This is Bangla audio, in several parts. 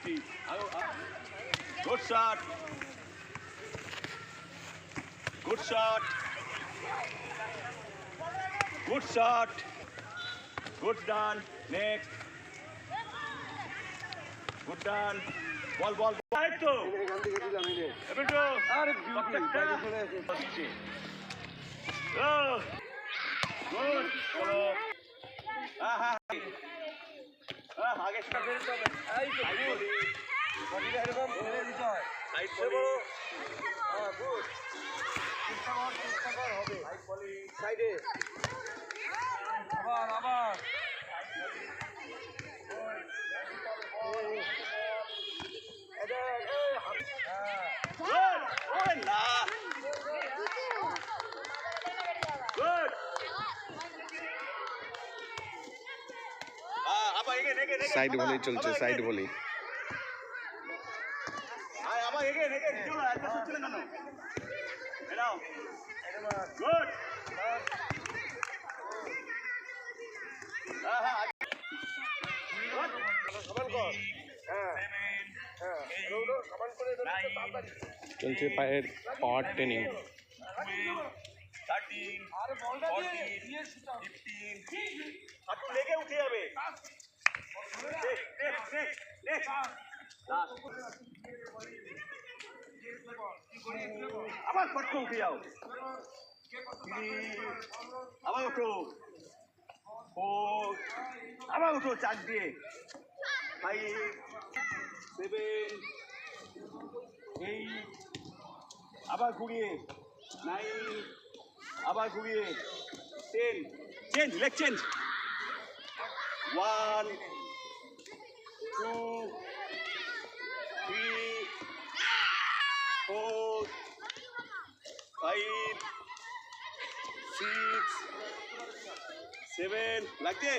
50. Good shot. Good shot. Good shot. Good done. Next. Good done. Ball, ball, ball. Right to. Ebito. Oh. Good. Follow. আগে সেটা ফেলে দিতে হবে। এই তো বলি। বডিটা এরকম ফেলে দিতে হয়। সাইড বলি। হ্যাঁ, গুড। চেষ্টা কর হবে। সাইড বলি। সাইডে। আবার। গুড। ওরে না। গুড। সাইড ভলি চলছে, সাইড ভলি। আবার এগেন চলো, একটা শট ছিল কেন? এনাও গুড। চলছে পায়ের পাওয়ার ট্রেনিং। 13 14 15 হাঁটু লেগে উঠে যাবে। আবার ফটকে উঠে যাও। আবার ওঠো। আবার ওঠো চার দিয়ে। 5 7 8 আবার ঘুরিয়ে 9 আবার ঘুরিয়ে 10 চেঞ্জ লেগ চেঞ্জ 1 2 3 4 5 6 7 লাগছে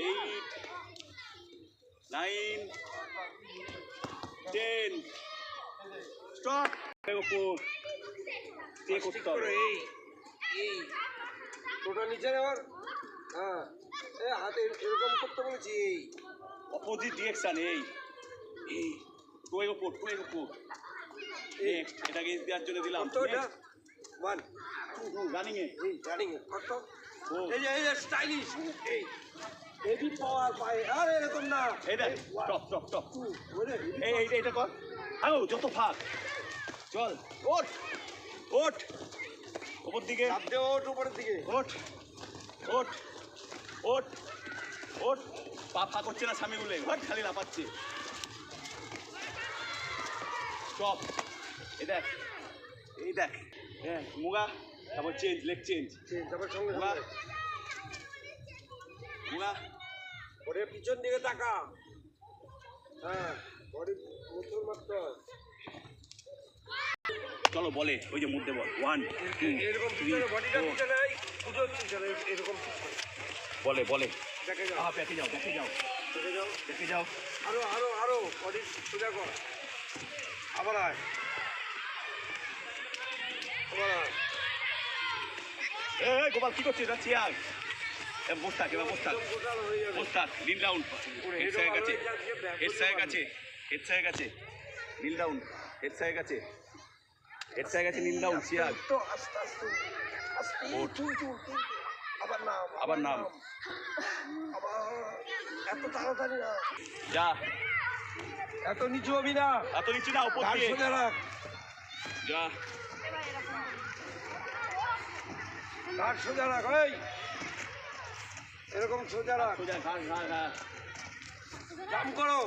8 9 10 স্টপ। করতে হবে ওটা নিচে নেওয়ার। হ্যাঁ, হাতে এরকম করতে বলেছি। এই অপোজিট ডিরেকশন। এই টোয়ের ওপর নেক্সট এটাকে দেওয়ার জন্য দিলাম। ওয়ান রানিং এ কত এই যে স্টাইলিশ। এই হেভি পাওয়ার পায়। আর এরকম না। এই দেখ স্টপ এইটা কর। যত ফাঁক চল। ওঠ ওপর দিকে উপরের দিকে ওঠ পা ফাঁক হচ্ছে না স্বামীগুলো খালি লাফাচ্ছে। স্টপ। এই দেখ হ্যাঁ মুগা তারপর চেঞ্জ লেগ চেঞ্জ তারপর সঙ্গে মুগা ওরে পিছন দিকে তাকা। হ্যাঁ বডি মুখের মাত্র। চলো বলে ওই যে মধ্যে বল 1 2 এরকম বডিটা পিছনে বুঝছিস এরকম বলে দেখে যাও। দেখে যাও আরো বডি সোজা কর। আবার আয় এই গোপাল কি করছিস? যাচ্ছি আর বস থাক নীল ডাউন হেড সাইড কাছে নীল ডাউন হেড সাইড কাছে নীল ডাউন সিয়ার তো আস্তে আবার নাম এত তাড়াতাড়ি না। যা এত নিচু হবি না। এত নিচু না উপর দিয়ে সোজা রাখ। যা ঘাট সোজা রাখ। এই এরকম সোজা রাখ। সোজা ঘাট জাম করো।